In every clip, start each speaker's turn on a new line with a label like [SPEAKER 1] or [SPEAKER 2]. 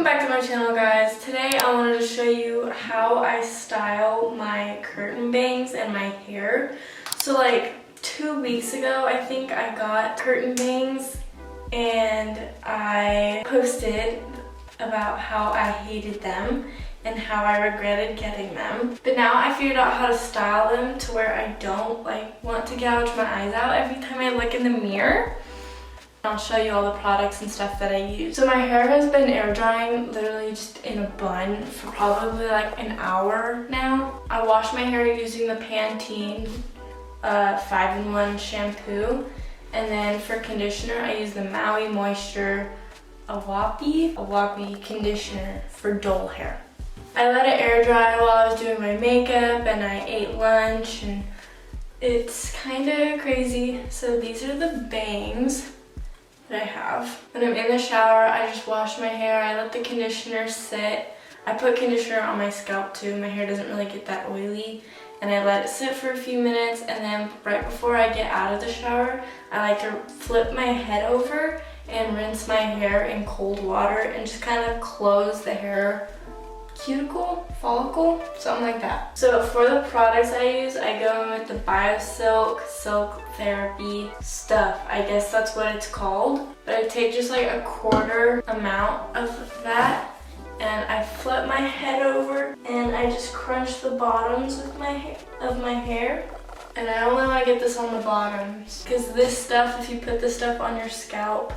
[SPEAKER 1] back to my channel, guys. Today I wanted to show you how I style my curtain bangs and my hair. So like 2 weeks ago, I think I got curtain bangs and I posted about how I hated them and how I regretted getting them. But now I figured out how to style them to where I don't want to gouge my eyes out every time I look in the mirror. I'll show you all the products and stuff that I use. So my hair has been air drying literally just in a bun for probably like an hour now. I wash my hair using the Pantene 5-in-1 shampoo, and then for conditioner I use the Maui Moisture Awapi conditioner for dull hair. I let it air dry while I was doing my makeup and I ate lunch, and it's kind of crazy. So these are the bangs that I have. When I'm in the shower, I just wash my hair, I let the conditioner sit. I put conditioner on my scalp too, my hair doesn't really get that oily, and I let it sit for a few minutes, and then right before I get out of the shower, I like to flip my head over and rinse my hair in cold water and just kind of close the hair follicle, something like that. So for the products I use, I go in with the BioSilk Silk Therapy stuff. I guess that's what it's called. But I take just like a quarter amount of that and I flip my head over and I just crunch the bottoms of my hair. And I only want to get this on the bottoms because this stuff, if you put this stuff on your scalp,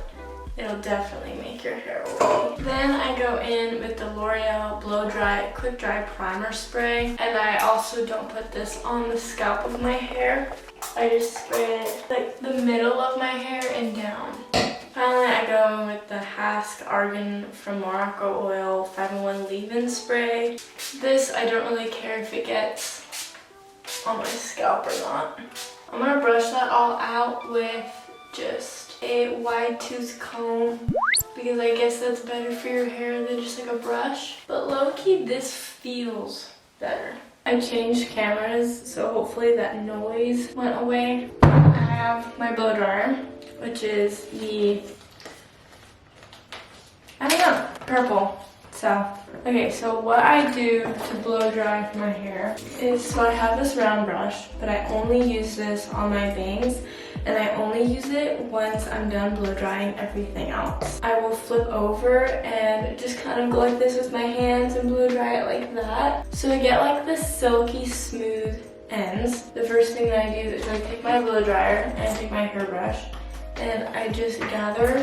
[SPEAKER 1] it'll definitely make your hair oily. Then I go in with the L'Oreal Blow Dry Quick Dry Primer Spray. And I also don't put this on the scalp of my hair. I just spray it like the middle of my hair and down. Finally, I go in with the Hask Argan from Morocco Oil 5-in-1 Leave-In Spray. This, I don't really care if it gets on my scalp or not. I'm gonna brush that all out with just a wide tooth comb because I guess that's better for your hair than just like a brush. But low-key, this feels better. I changed cameras, so hopefully that noise went away. I have my blow dryer, which is the, I don't know, purple. So what I do to blow dry my hair is, so I have this round brush, but I only use this on my bangs, and I only use it once I'm done blow drying everything else. I will flip over and just kind of go like this with my hands and blow dry it like that. So to get like the silky smooth ends, the first thing that I do is I take my blow dryer and I take my hairbrush and I just gather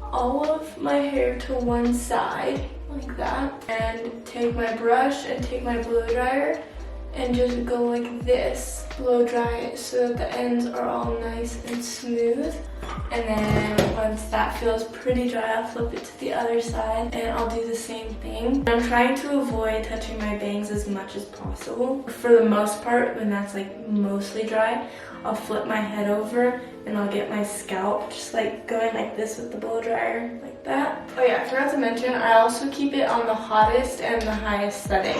[SPEAKER 1] all of my hair to one side like that, and take my brush and take my blow dryer and just go like this, blow dry it so that the ends are all nice and smooth. And then once that feels pretty dry, I'll flip it to the other side and I'll do the same thing. I'm trying to avoid touching my bangs as much as possible. For the most part, when that's like mostly dry, I'll flip my head over and I'll get my scalp just like going like this with the blow dryer, like that. Oh yeah, I forgot to mention, I also keep it on the hottest and the highest setting.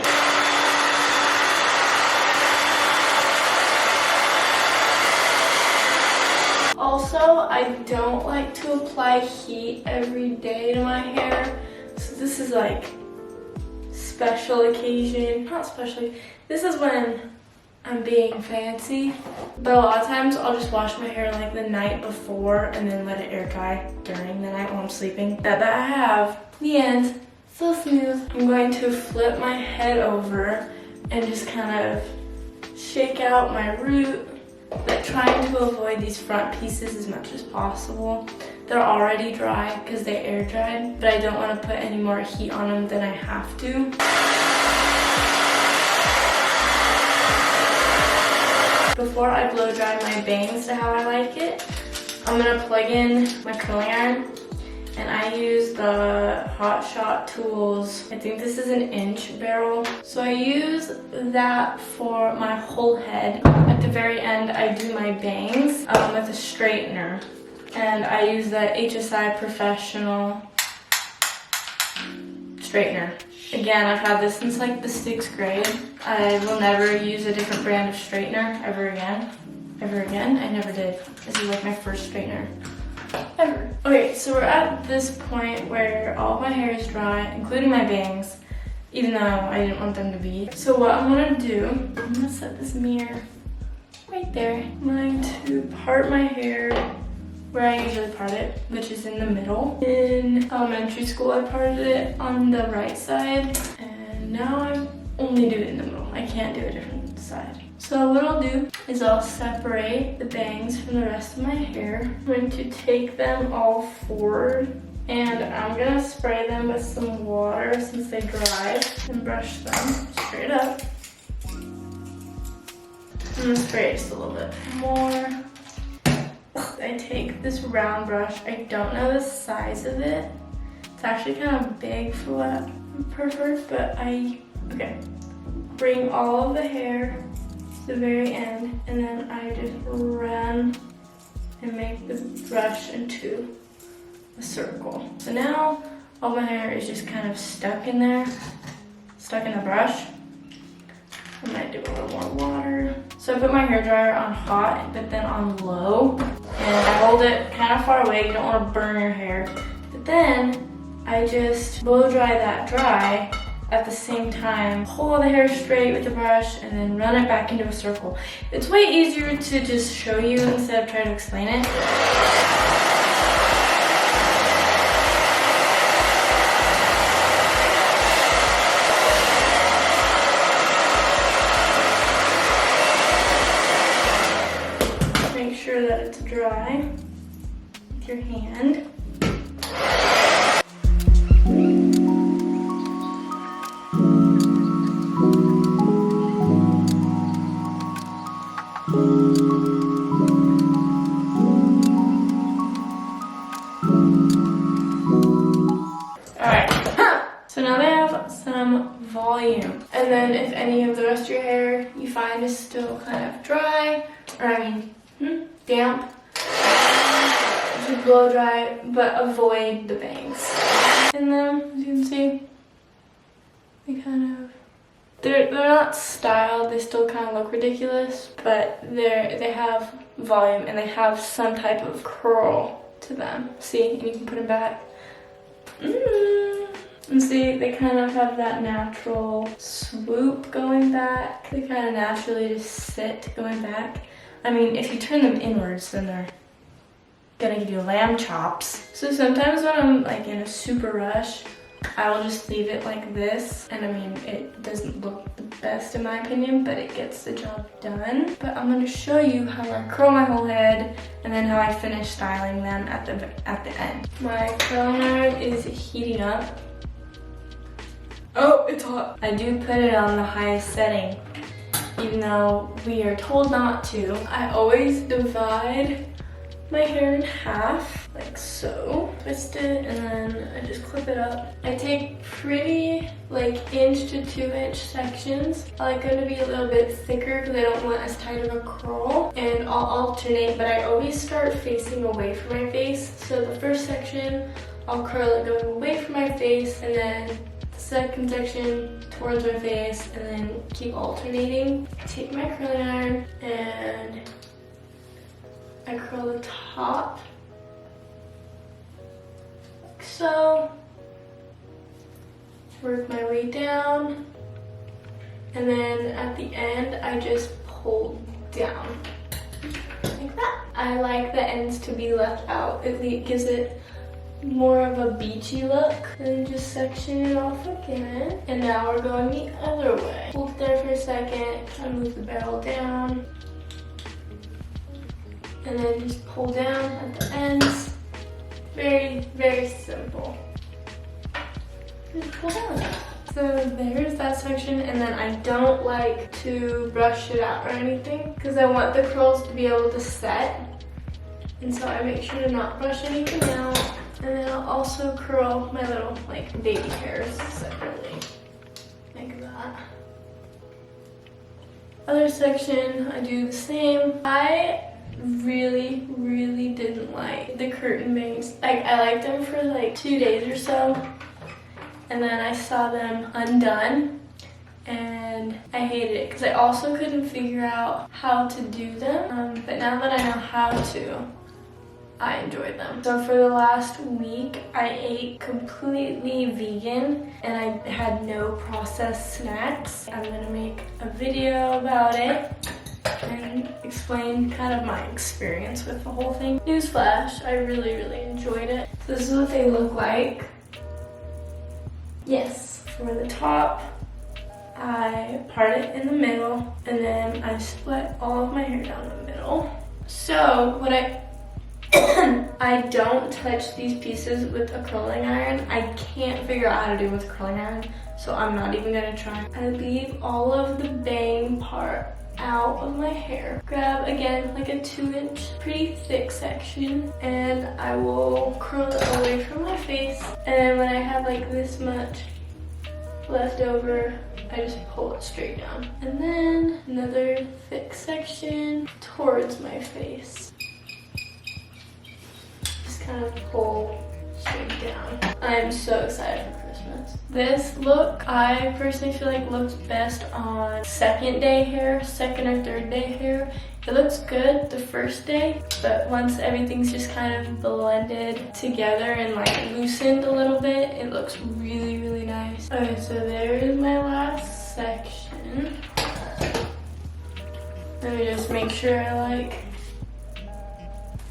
[SPEAKER 1] Also, I don't like to apply heat every day to my hair. So this is like special occasion, not special, this is when I'm being fancy. But a lot of times I'll just wash my hair like the night before and then let it air dry during the night while I'm sleeping. That I have the ends so smooth. I'm going to flip my head over and just kind of shake out my root, like trying to avoid these front pieces as much as possible. They're already dry because they air dried, but I don't want to put any more heat on them than I have to. Before I blow dry my bangs to how I like it, I'm gonna plug in my curling iron, and I use the Hot Shot Tools. I think this is an inch barrel. So I use that for my whole head. At the very end, I do my bangs with a straightener. And I use the HSI Professional straightener. Again, I've had this since like the 6th grade. I will never use a different brand of straightener ever again. I never did. This is like my first straightener ever. Okay, so we're at this point where all of my hair is dry, including my bangs, even though I didn't want them to be. So what I'm gonna do, I'm gonna set this mirror right there. I'm going to part my hair where I usually part it, which is in the middle. In elementary school, I parted it on the right side, and now I only do it in the middle. I can't do a different side. So what I'll do is I'll separate the bangs from the rest of my hair. I'm going to take them all forward, and I'm gonna spray them with some water since they dry, and brush them straight up. I'm gonna spray just a little bit more. I take this round brush. I don't know the size of it. It's actually kind of big for what I prefer, but okay. Bring all of the hair to the very end, and then I just run and make the brush into a circle. So now all my hair is just kind of stuck in there, stuck in the brush. I might do a little more water. So I put my hair dryer on hot, but then on low, and I hold it kind of far away. You don't want to burn your hair. But then I just blow dry that dry at the same time, hold the hair straight with the brush, and then run it back into a circle. It's way easier to just show you instead of trying to explain it. Make sure that it's dry with your hand. So now they have some volume. And then if any of the rest of your hair you find is still kind of dry, damp, just blow dry, but avoid the bangs. And then, as you can see, they're not styled, they still kind of look ridiculous, but they have volume and they have some type of curl to them. See, and you can put them back. And see, they kind of have that natural swoop going back. They kind of naturally just sit going back. I mean, if you turn them inwards, then they're gonna give you lamb chops. So sometimes when I'm like in a super rush, I will just leave it like this. And I mean, it doesn't look the best in my opinion, but it gets the job done. But I'm gonna show you how I curl my whole head and then how I finish styling them at the end. My curling iron is heating up. Oh, it's hot. I do put it on the highest setting, even though we are told not to. I always divide my hair in half, like so. Twist it, and then I just clip it up. I take pretty, like, 1 to 2 inch sections. I like them to be a little bit thicker because I don't want as tight of a curl. And I'll alternate, but I always start facing away from my face. So the first section, I'll curl it going away from my face, and then second section towards my face, and then keep alternating. Take my curling iron and I curl the top like so. Work my way down, and then at the end I just pull down like that. I like the ends to be left out. It gives it more of a beachy look. Then just section it off again. And now we're going the other way. Hold there for a second, try to move the barrel down. And then just pull down at the ends. Very, very simple. Just pull down. So there's that section, and then I don't like to brush it out or anything because I want the curls to be able to set. And so I make sure to not brush anything out. And then I'll also curl my little, like, baby hairs separately, like that. Other section, I do the same. I really, really didn't like the curtain bangs. I liked them for like 2 days or so, and then I saw them undone, and I hated it because I also couldn't figure out how to do them. But now that I know how to, I enjoyed them. So for the last week, I ate completely vegan and I had no processed snacks. I'm gonna make a video about it and explain kind of my experience with the whole thing. Newsflash, I really enjoyed it. So this is what they look like. Yes, for the top, I part it in the middle and then I split all of my hair down the middle. So what I don't touch these pieces with a curling iron. I can't figure out how to do it with a curling iron, so I'm not even gonna try. I leave all of the bang part out of my hair. Grab, again, like a 2-inch, pretty thick section, and I will curl it away from my face. And then when I have like this much left over, I just pull it straight down. And then another thick section towards my face. Kind of pull straight down. I'm so excited for Christmas. This look, I personally feel like looks best on second day hair, second or third day hair. It looks good the first day, but once everything's just kind of blended together and like loosened a little bit, it looks really nice. Okay, so there is my last section. Let me just make sure I like.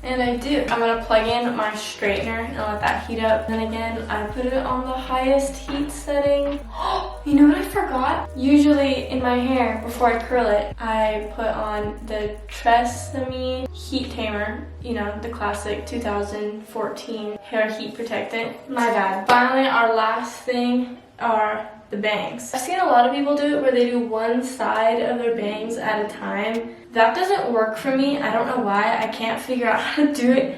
[SPEAKER 1] And I do. I'm gonna plug in my straightener and let that heat up. Then again, I put it on the highest heat setting. You know what I forgot? Usually in my hair, before I curl it, I put on the tresemme heat tamer. You know, the classic 2014 hair heat protectant. My bad. Finally, our last thing are the bangs. I've seen a lot of people do it where they do one side of their bangs at a time. That doesn't work for me. I don't know why. I can't figure out how to do it.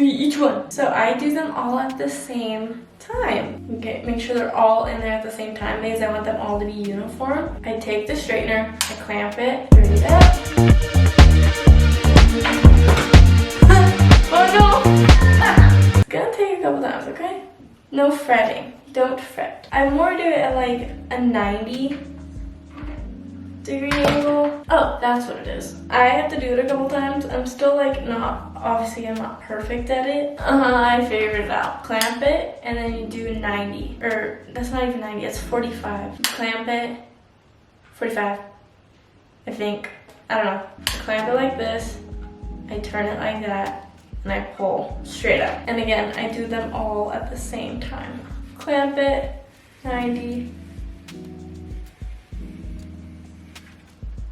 [SPEAKER 1] Each one. So I do them all at the same time. Okay, make sure they're all in there at the same time because I want them all to be uniform. I take the straightener, I clamp it, turn it up. Oh no! It's gonna take a couple times, okay? No fretting. Don't fret. I more do it at like a 90-degree angle. Oh, that's what it is. I have to do it a couple times. I'm still like obviously I'm not perfect at it. I figured it out. Clamp it and then you do 90. Or that's not even 90, it's 45. Clamp it, 45, I think. I don't know. I clamp it like this. I turn it like that and I pull straight up. And again, I do them all at the same time. Clamp it, 90,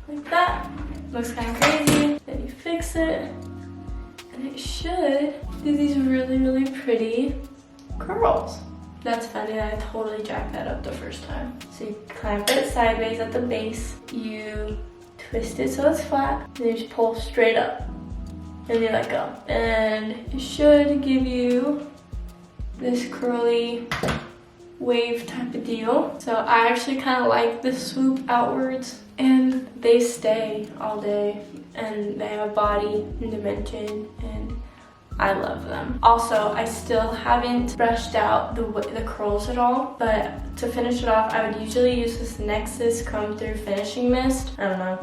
[SPEAKER 1] like that. Looks kind of crazy. Then you fix it, and it should do these really pretty curls. That's funny that I totally jacked that up the first time. So you clamp it sideways at the base, you twist it so it's flat, then you just pull straight up, and you let go. And it should give you this curly wave type of deal. So I actually kind of like the swoop outwards, and they stay all day, and they have a body and dimension, and I love them. Also, I still haven't brushed out the curls at all, but to finish it off, I would usually use this Nexus Comb Through Finishing Mist. I don't know.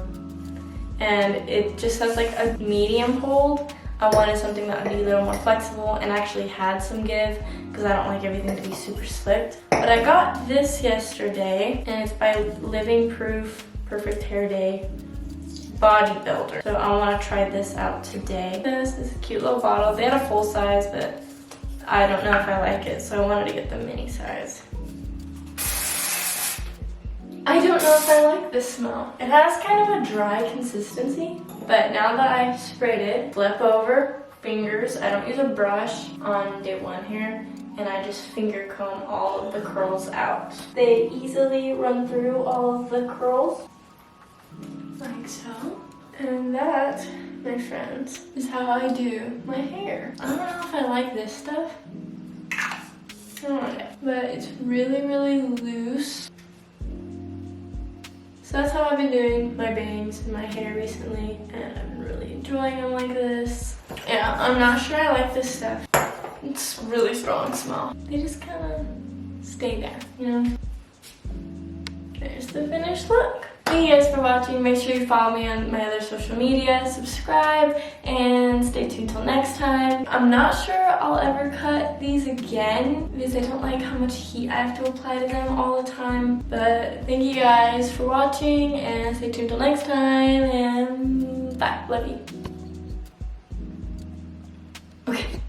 [SPEAKER 1] And it just has like a medium hold. I wanted something that would be a little more flexible and actually had some give because I don't like everything to be super slicked. But I got this yesterday, and it's by Living Proof Perfect Hair Day Bodybuilder. So I want to try this out today. This is a cute little bottle. They had a full size, but I don't know if I like it, so I wanted to get the mini size. I don't know if I like this smell. It has kind of a dry consistency, but now that I sprayed it, flip over, fingers. I don't use a brush on day one here, and I just finger comb all of the curls out. They easily run through all of the curls, like so. And that, my friends, is how I do my hair. I don't know if I like this stuff. I don't like it, but it's really loose. So that's how I've been doing my bangs and my hair recently, and I've been really enjoying them like this. Yeah, I'm not sure I like this stuff. It's really strong smell. They just kind of stay there, you know? There's the finished look. Thank you guys for watching. Make sure you follow me on my other social media, subscribe, and stay tuned till next time. I'm not sure I'll ever cut these again because I don't like how much heat I have to apply to them all the time. But thank you guys for watching, and stay tuned till next time, and bye. Love you. Okay.